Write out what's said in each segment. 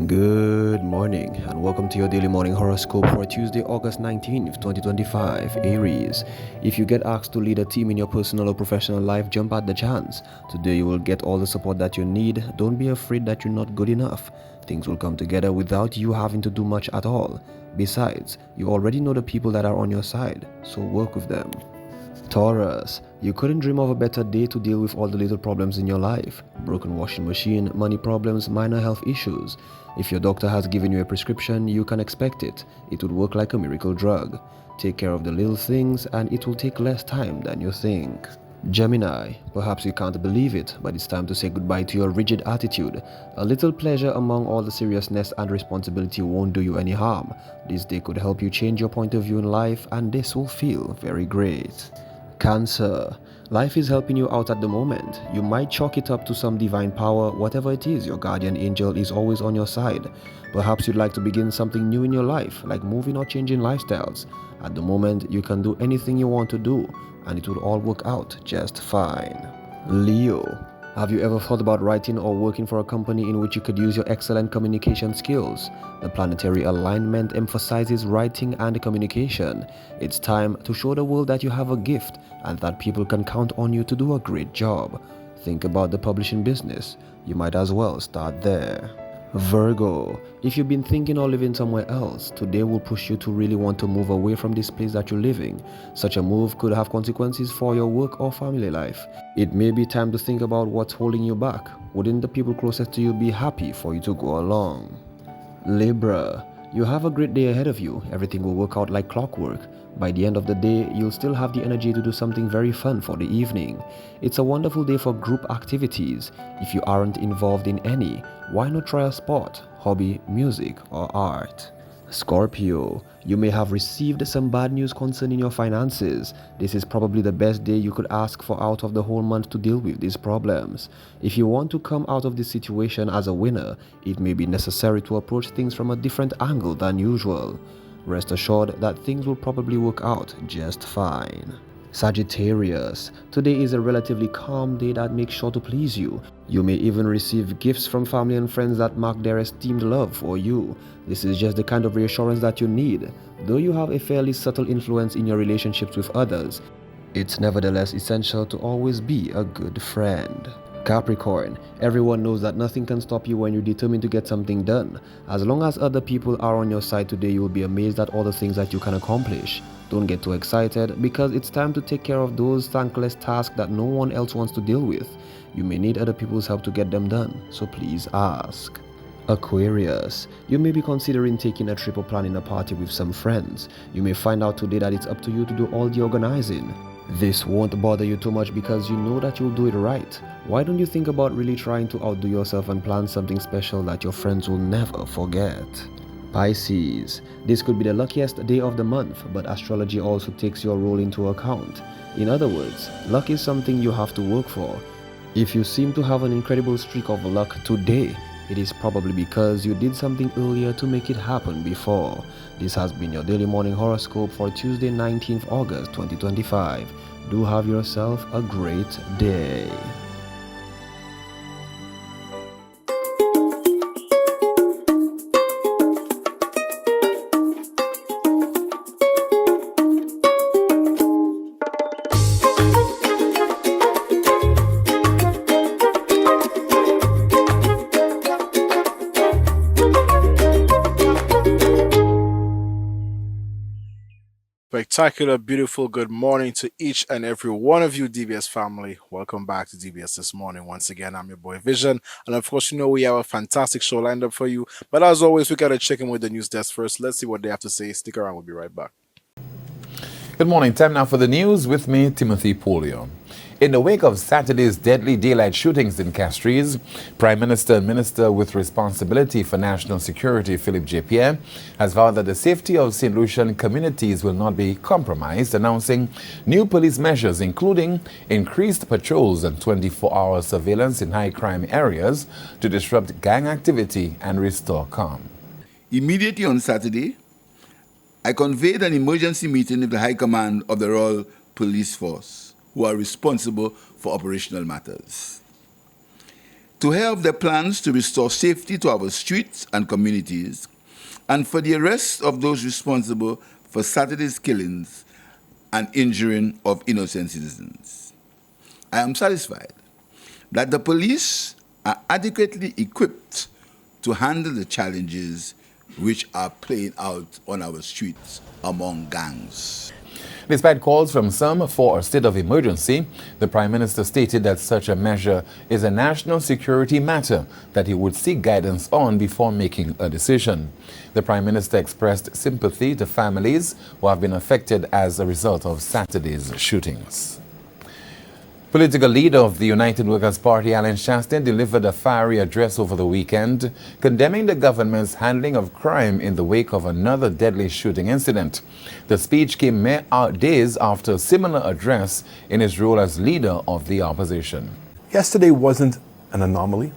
Good morning and welcome to your daily morning horoscope for Tuesday, August 19th, 2025, Aries. If you get asked to lead a team in your personal or professional life, jump at the chance. Today you will get all the support that you need. Don't be afraid that you're not good enough. Things will come together without you having to do much at all. Besides, you already know the people that are on your side, so work with them. Taurus, you couldn't dream of a better day to deal with all the little problems in your life. Broken washing machine, money problems, minor health issues. If your doctor has given you a prescription, you can expect it. It would work like a miracle drug. Take care of the little things and it will take less time than you think. Gemini, perhaps you can't believe it, but it's time to say goodbye to your rigid attitude. A little pleasure among all the seriousness and responsibility won't do you any harm. This day could help you change your point of view in life and this will feel very great. Cancer, life is helping you out at the moment. You might chalk it up to some divine power. Whatever it is, your guardian angel is always on your side. Perhaps you'd like to begin something new in your life, like moving or changing lifestyles. At the moment, you can do anything you want to do, and it will all work out just fine. Leo, have you ever thought about writing or working for a company in which you could use your excellent communication skills? The planetary alignment emphasizes writing and communication. It's time to show the world that you have a gift and that people can count on you to do a great job. Think about the publishing business. You might as well start there. Virgo, if you've been thinking or living somewhere else, today will push you to really want to move away from this place that you're living. Such a move could have consequences for your work or family life. It may be time to think about what's holding you back. Wouldn't the people closest to you be happy for you to go along? Libra, you have a great day ahead of you. Everything will work out like clockwork. By the end of the day, you'll still have the energy to do something very fun for the evening. It's a wonderful day for group activities. If you aren't involved in any, why not try a sport, hobby, music, or art? Scorpio, you may have received some bad news concerning your finances. This is probably the best day you could ask for out of the whole month to deal with these problems. If you want to come out of this situation as a winner, it may be necessary to approach things from a different angle than usual. Rest assured that things will probably work out just fine. Sagittarius, today is a relatively calm day that makes sure to please you. You may even receive gifts from family and friends that mark their esteemed love for you. This is just the kind of reassurance that you need. Though you have a fairly subtle influence in your relationships with others, it's nevertheless essential to always be a good friend. Capricorn, everyone knows that nothing can stop you when you're determined to get something done. As long as other people are on your side today, you will be amazed at all the things that you can accomplish. Don't get too excited because it's time to take care of those thankless tasks that no one else wants to deal with. You may need other people's help to get them done, so please ask. Aquarius, you may be considering taking a trip or planning a party with some friends. You may find out today that it's up to you to do all the organizing. This won't bother you too much because you know that you'll do it right. Why don't you think about really trying to outdo yourself and plan something special that your friends will never forget? Pisces, this could be the luckiest day of the month, but astrology also takes your role into account. In other words, luck is something you have to work for. If you seem to have an incredible streak of luck today, it is probably because you did something earlier to make it happen before. This has been your daily morning horoscope for Tuesday, 19th August 2025. Do have yourself a great day. Spectacular, beautiful good morning to each and every one of you, DBS family. Welcome back to DBS This Morning. Once again, I'm your boy Vision. And of course, you know we have a fantastic show lined up for you. But as always, we got to check in with the news desk first. Let's see what they have to say. Stick around. We'll be right back. Good morning. Time now for the news with me, Timothy Polio. In the wake of Saturday's deadly daylight shootings in Castries, Prime Minister and Minister with responsibility for national security, Philippe J. Pierre, has vowed that the safety of St Lucian communities will not be compromised, announcing new police measures including increased patrols and 24-hour surveillance in high-crime areas to disrupt gang activity and restore calm. Immediately on Saturday, I convened an emergency meeting with the High Command of the Royal Police Force, who are responsible for operational matters. to help the plans to restore safety to our streets and communities, and for the arrest of those responsible for Saturday's killings and injuring of innocent citizens. I am satisfied that the police are adequately equipped to handle the challenges which are playing out on our streets among gangs. Despite calls from some for a state of emergency, the Prime Minister stated that such a measure is a national security matter that he would seek guidance on before making a decision. The Prime Minister expressed sympathy to families who have been affected as a result of Saturday's shootings. Political leader of the United Workers' Party, Alan Shaston, delivered a fiery address over the weekend, condemning the government's handling of crime in the wake of another deadly shooting incident. The speech came days after a similar address in his role as leader of the opposition. Yesterday wasn't an anomaly.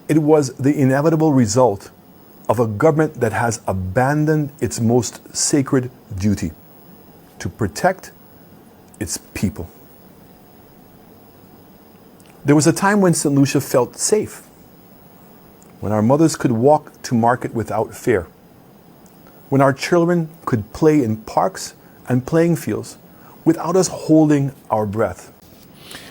It was the inevitable result of a government that has abandoned its most sacred duty to protect its people. There was a time when St Lucia felt safe, when our mothers could walk to market without fear, when our children could play in parks and playing fields without us holding our breath.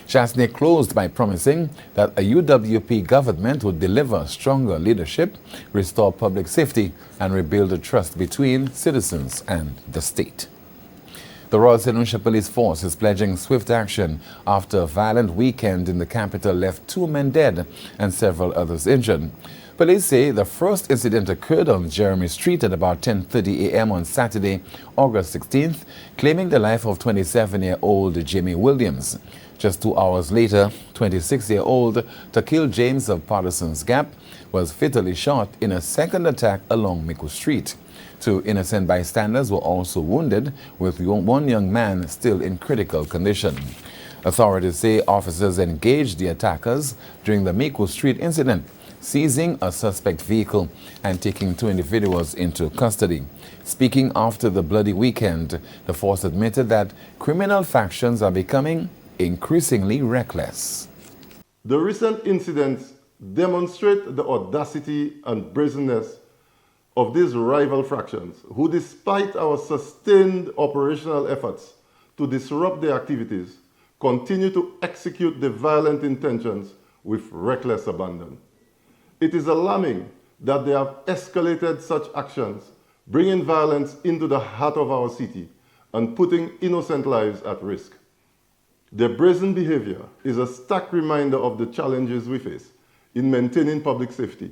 Chasney closed by promising that a UWP government would deliver stronger leadership, restore public safety, and rebuild the trust between citizens and the state. The Royal St Lucia Police Force is pledging swift action after a violent weekend in the capital left 2 men dead and several others injured. Police say the first incident occurred on Jeremy Street at about 10:30 a.m. on Saturday, August 16th, claiming the life of 27-year-old Jimmy Williams. Just 2 hours later, 26-year-old Takil James of Patterson's Gap was fatally shot in a second attack along Mickle Street. 2 innocent bystanders were also wounded, with one young man still in critical condition. Authorities say officers engaged the attackers during the Mickle Street incident, seizing a suspect vehicle and taking 2 individuals into custody. Speaking after the bloody weekend, the force admitted that criminal factions are becoming increasingly reckless. The recent incidents demonstrate the audacity and brazenness of these rival fractions, who, despite our sustained operational efforts to disrupt their activities, continue to execute their violent intentions with reckless abandon. It is alarming that they have escalated such actions, bringing violence into the heart of our city and putting innocent lives at risk. Their brazen behavior is a stark reminder of the challenges we face in maintaining public safety.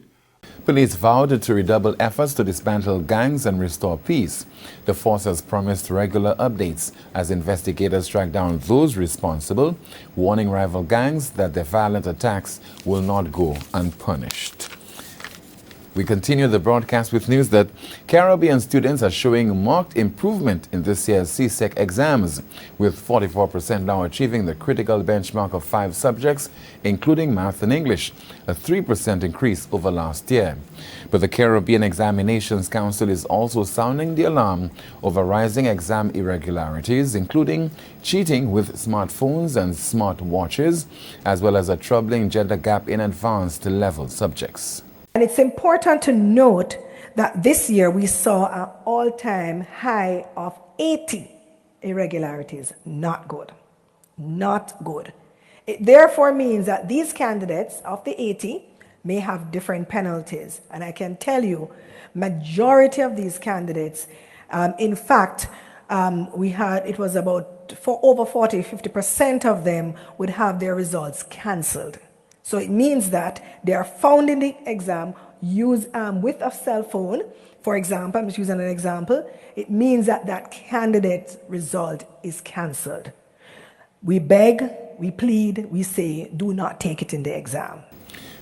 Police vowed to redouble efforts to dismantle gangs and restore peace. The force has promised regular updates as investigators track down those responsible, warning rival gangs that their violent attacks will not go unpunished. We continue the broadcast with news that Caribbean students are showing marked improvement in this year's CSEC exams, with 44% now achieving the critical benchmark of 5 subjects, including math and English, a 3% increase over last year. But the Caribbean Examinations Council is also sounding the alarm over rising exam irregularities, including cheating with smartphones and smartwatches, as well as a troubling gender gap in advanced level subjects. And it's important to note that this year we saw an all-time high of 80 irregularities. Not good. Not good. It therefore means that these candidates of the 80 may have different penalties. And I can tell you, majority of these candidates, in fact, it was about over 40-50% of them would have their results cancelled. So it means that they are found in the exam with a cell phone. For example, I'm just using an example. It means that that candidate's result is cancelled. We beg, we plead, we say, do not take it in the exam.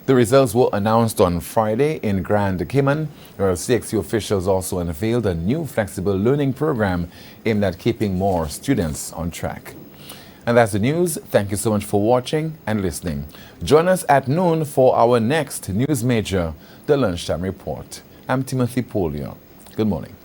The results were announced on Friday in Grand Cayman, where CXU officials also unveiled a new flexible learning program aimed at keeping more students on track. And that's the news. Thank you so much for watching and listening. Join us at noon for our next news major, the Lunchtime Report. I'm Timothy Polio. Good morning.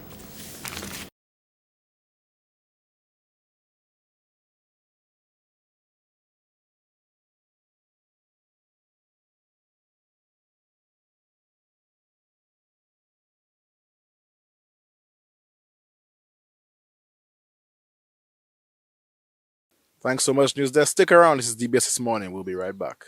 Thanks so much, News Desk. Stick around. This is DBS This Morning. We'll be right back.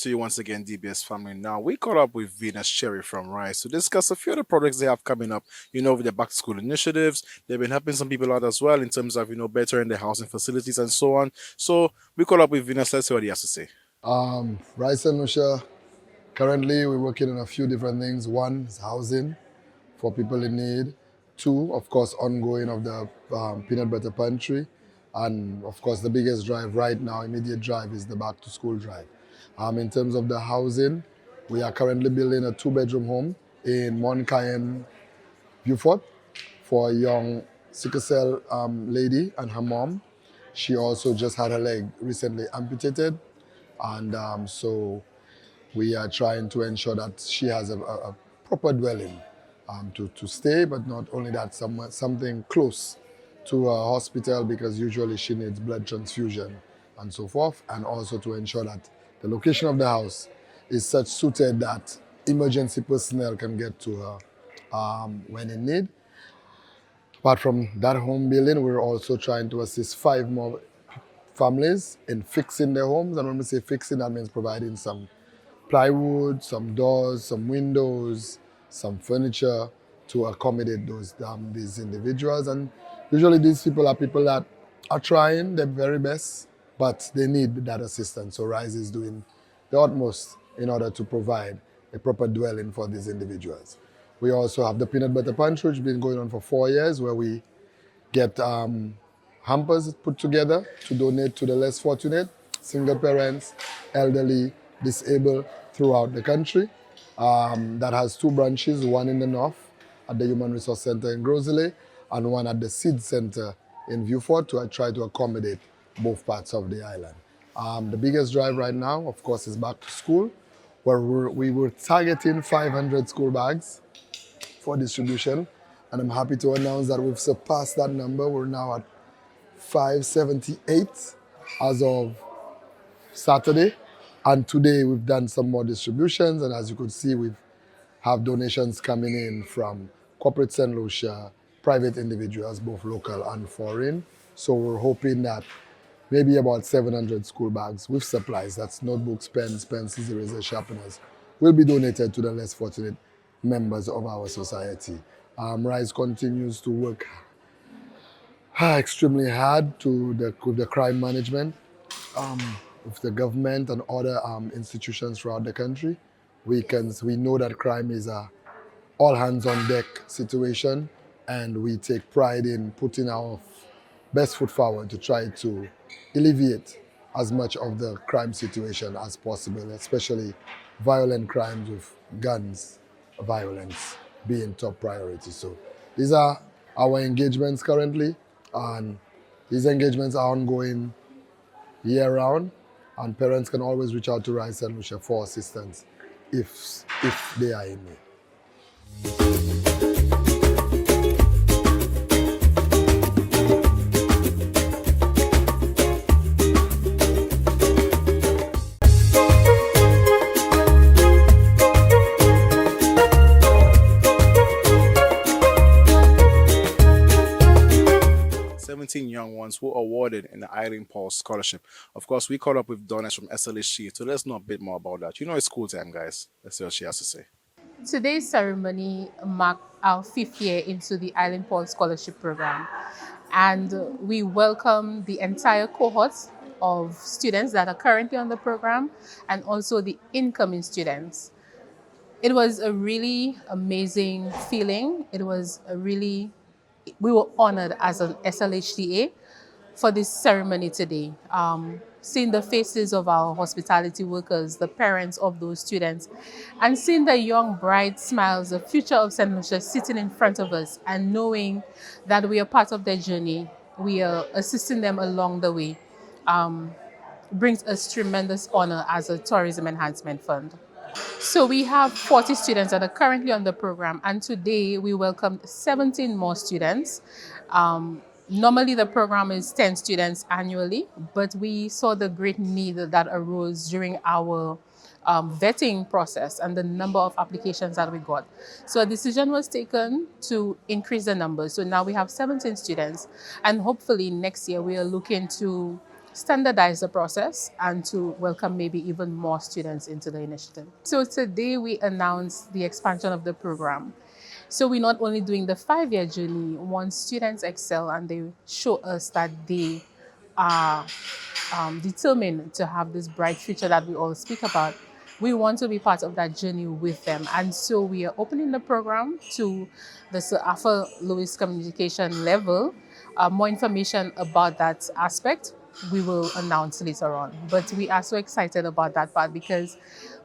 To you once again, DBS family. Now we caught up with Venus Cherry from Rise to discuss a few of the projects they have coming up. With the back to school initiatives, they've been helping some people out as well in terms of bettering their housing facilities and so on. So we caught up with Venus. Let's see what he has to say. Rise St Lucia. Currently, we're working on a few different things. One is housing for people in need. Two, of course, ongoing of the peanut butter pantry. And of course, the biggest drive right now, immediate drive, is the back to school drive. In terms of the housing, we are currently building a 2-bedroom home in Mount Cayenne, Beaufort, for a young sickle cell lady and her mom. She also just had her leg recently amputated. And so we are trying to ensure that she has a proper dwelling to stay, but not only that, something close to a hospital, because usually she needs blood transfusion and so forth, and also to ensure that the location of the house is such suited that emergency personnel can get to her when in need. Apart from that home building, we're also trying to assist 5 more families in fixing their homes. And when we say fixing, that means providing some plywood, some doors, some windows, some furniture to accommodate these individuals. And usually these people that are trying their very best, but they need that assistance. So Rise is doing the utmost in order to provide a proper dwelling for these individuals. We also have the peanut butter pantry, which has been going on for 4 years, where we get hampers put together to donate to the less fortunate, single parents, elderly, disabled throughout the country. That has 2 branches, one in the north at the Human Resource Center in Grosley, and one at the Seed Center in Beaufort, to try to accommodate both parts of the island. The biggest drive right now, of course, is back to school, where we were targeting 500 school bags for distribution. And I'm happy to announce that we've surpassed that number. We're now at 578 as of Saturday. And today we've done some more distributions. And as you could see, we have donations coming in from corporate St. Lucia, private individuals, both local and foreign. So we're hoping that maybe about 700 school bags with supplies, that's notebooks, pens, pencils, erasers, sharpeners, will be donated to the less fortunate members of our society. Rise continues to work extremely hard with the crime management, with the government and other institutions throughout the country. We know that crime is a all hands on deck situation, and we take pride in putting our best foot forward to try to alleviate as much of the crime situation as possible, especially violent crimes with guns, violence being top priority. So these are our engagements currently, and these engagements are ongoing year round, and parents can always reach out to Rise St. Lucia for assistance if they are in need. 17 young ones were awarded in the Eileen Paul Scholarship. Of course, we caught up with Donis from SLHC to let us know a bit more about that. It's school time, guys. Let's see what she has to say. Today's ceremony marked our 5th year into the Eileen Paul Scholarship Program. And we welcome the entire cohort of students that are currently on the program and also the incoming students. It was a really amazing feeling. We were honored as an SLHTA for this ceremony today. Seeing the faces of our hospitality workers, the parents of those students, and seeing the young, bright smiles, the future of St. Lucia sitting in front of us, and knowing that we are part of their journey, we are assisting them along the way, brings us tremendous honor as a tourism enhancement fund. So we have 40 students that are currently on the program, and today we welcomed 17 more students. Normally the program is 10 students annually, but we saw the great need that arose during our vetting process and the number of applications that we got. So a decision was taken to increase the numbers. So now we have 17 students, and hopefully next year we are looking to standardize the process and to welcome maybe even more students into the initiative. So today we announced the expansion of the program. So we're not only doing the 5-year journey. Once students excel and they show us that they are determined to have this bright future that we all speak about, we want to be part of that journey with them. And so we are opening the program to the Sir Arthur Lewis communication level. More information about that aspect we will announce later on. But we are so excited about that part because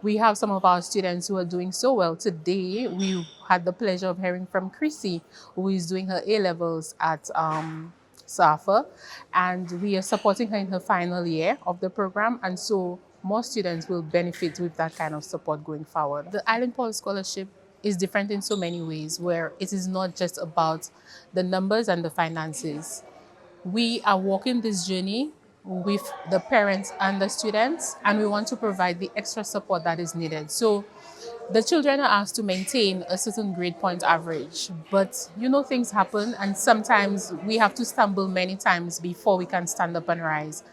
we have some of our students who are doing so well. Today, we had the pleasure of hearing from Chrissy, who is doing her A-levels at SAFA, and we are supporting her in her final year of the program, and so more students will benefit with that kind of support going forward. The Island Paul Scholarship is different in so many ways, where it is not just about the numbers and the finances. We are walking this journey with the parents and the students, and we want to provide the extra support that is needed. So the children are asked to maintain a certain grade point average, but you know, things happen, and sometimes we have to stumble many times before we can stand up and rise.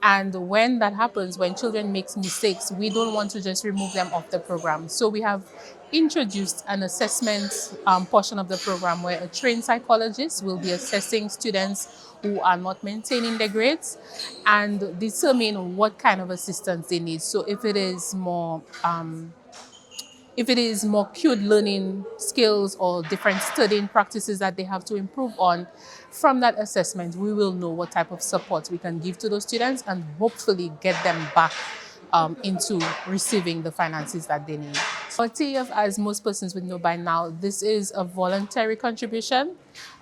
And when that happens, when children make mistakes, we don't want to just remove them off the program. So we have introduced an assessment portion of the program where a trained psychologist will be assessing students who are not maintaining their grades and determine what kind of assistance they need. So if it is more cued learning skills or different studying practices that they have to improve on, from that assessment, we will know what type of support we can give to those students and hopefully get them back into receiving the finances that they need. Our TF, as most persons would know by now, this is a voluntary contribution.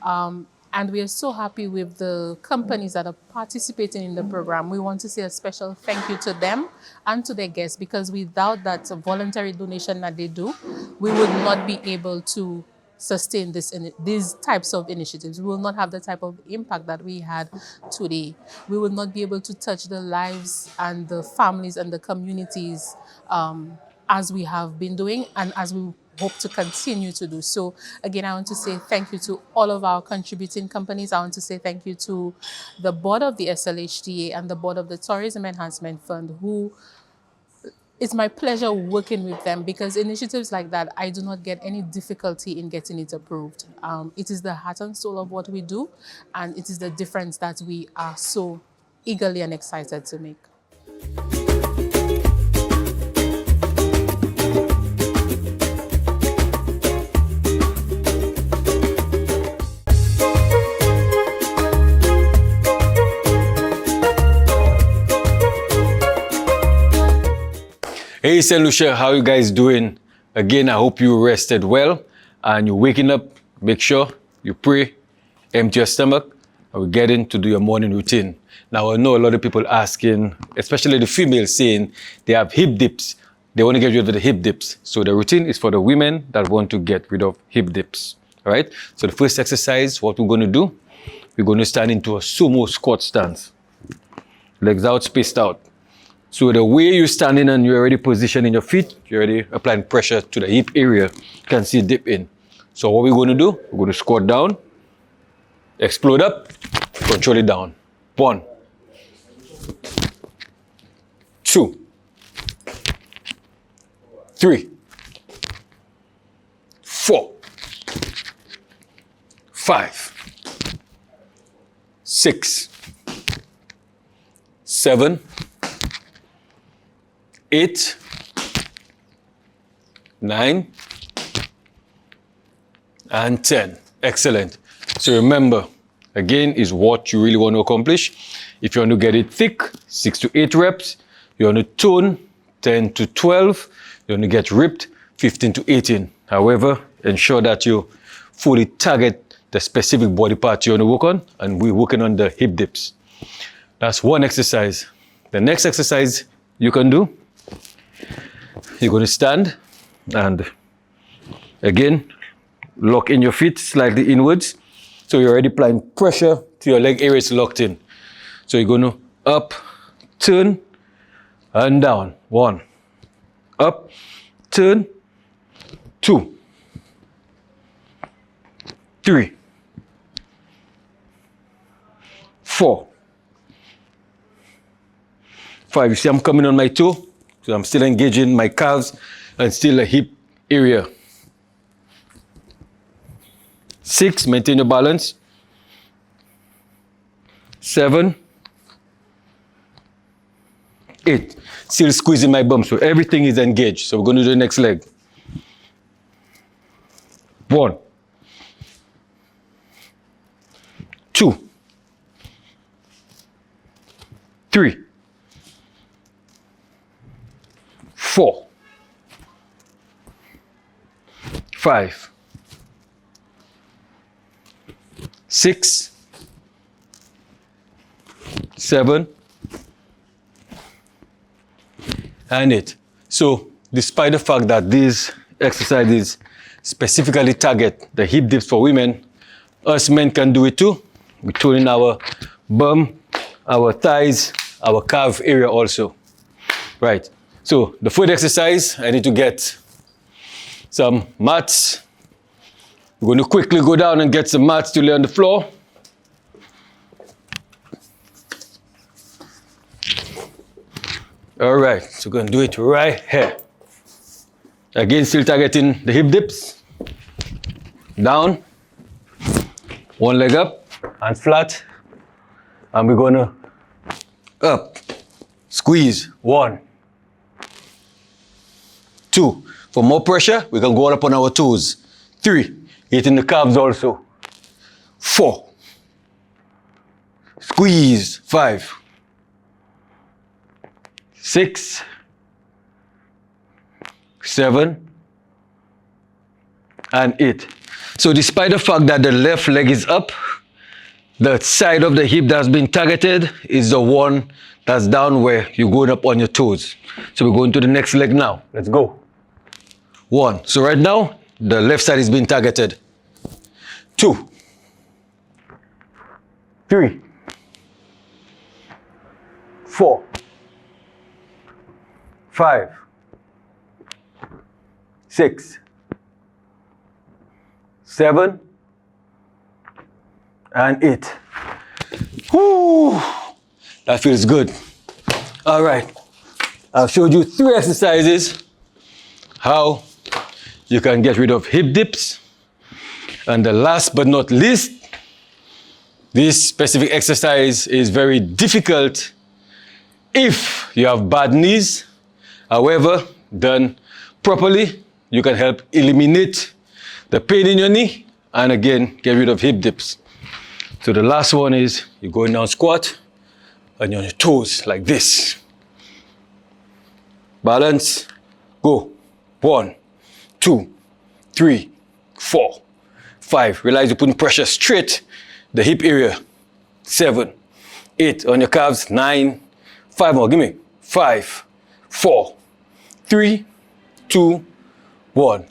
And we are so happy with the companies that are participating in the program. We want to say a special thank you to them and to their guests, because without that voluntary donation that they do, we would not be able to sustain these types of initiatives. We will not have the type of impact that we had today. We will not be able to touch the lives and the families and the communities as we have been doing and as we hope to continue to do. So again, I want to say thank you to all of our contributing companies. I want to say thank you to the board of the SLHTA and the board of the Tourism Enhancement Fund, who it's my pleasure working with them, because initiatives like that, I do not get any difficulty in getting it approved. It is the heart and soul of what we do, and it is the difference that we are so eagerly and excited to make. Hey St Lucia, how you guys doing? Again, I hope you rested well and you're waking up. Make sure you pray, empty your stomach, and we get in to do your morning routine. Now I know a lot of people asking, especially the females, saying they have hip dips. They want to get rid of the hip dips. So the routine is for the women that want to get rid of hip dips. All right? So the first exercise, what we're going to do, we're going to stand into a sumo squat stance. Legs out, spaced out. So the way you're standing and you're already positioning your feet, you're already applying pressure to the hip area. You can see dip in. So what we're going to do, we're going to squat down, explode up, control it down. 1, 2, 3, 4, 5, 6, 7, 8, 9, and 10. Excellent. So remember, again, is what you really want to accomplish. If you want to get it thick, 6 to 8 reps. You want to tone, 10 to 12. You want to get ripped, 15 to 18. However, ensure that you fully target the specific body part you want to work on, and we're working on the hip dips. That's one exercise. The next exercise you can do, You're going to stand and again, lock in your feet slightly inwards. So you're already applying pressure to your leg areas locked in. So you're going to up, turn, and down. 1. Up, turn, 2, 3, 4, 5. You see I'm coming on my toe, so I'm still engaging my calves and still a hip area. 6, maintain your balance. 7, 8, still squeezing my bum, so everything is engaged. So we're going to do the next leg. 1, 2, 3, 4, 5, 6, 7, and 8. So despite the fact that these exercises specifically target the hip dips for women, us men can do it too. We're tuning our bum, our thighs, our calf area also. Right. So the foot exercise, I need to get some mats. We're going to quickly go down and get some mats to lay on the floor. All right, so we're going to do it right here. Again, still targeting the hip dips. Down. One leg up and flat. And we're going to up. Squeeze. 1, 2. For more pressure, we can go up on our toes. 3. Hitting the calves also. 4. Squeeze. 5. 6, 7, and 8. So despite the fact that the left leg is up, the side of the hip that's been targeted is the one that's down where you're going up on your toes. So we're going to the next leg now. Let's go. 1. So right now, the left side is being targeted. 2, 3, 4, 5, 6, 7, and 8. Whoo! That feels good. All right. I've showed you 3 exercises how you can get rid of hip dips. And the last but not least, this specific exercise is very difficult if you have bad knees. However, done properly, you can help eliminate the pain in your knee and again, get rid of hip dips. So the last one is you're going down squat and you're on your toes like this. Balance, go. 1, 2, 3, 4, 5. Realize you're putting pressure straight the hip area. 7, 8 on your calves. 9, 5 more. Give me 5, 4, 3, 2, 1.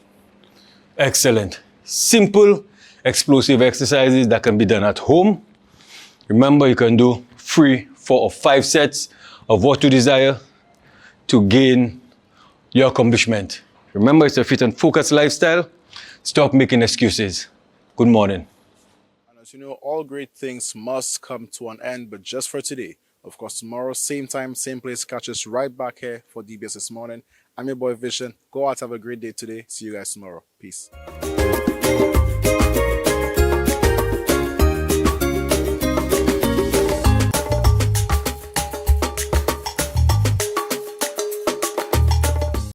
Excellent. Simple, explosive exercises that can be done at home. Remember, you can do 3, 4, or 5 sets of what you desire to gain your accomplishment. Remember, it's a fit and focused lifestyle. Stop making excuses. Good morning. And as you know, all great things must come to an end, but just for today. Of course, tomorrow, same time, same place, catch us right back here for DBS This Morning. I'm your boy Vision. Go out, have a great day today. See you guys tomorrow. Peace.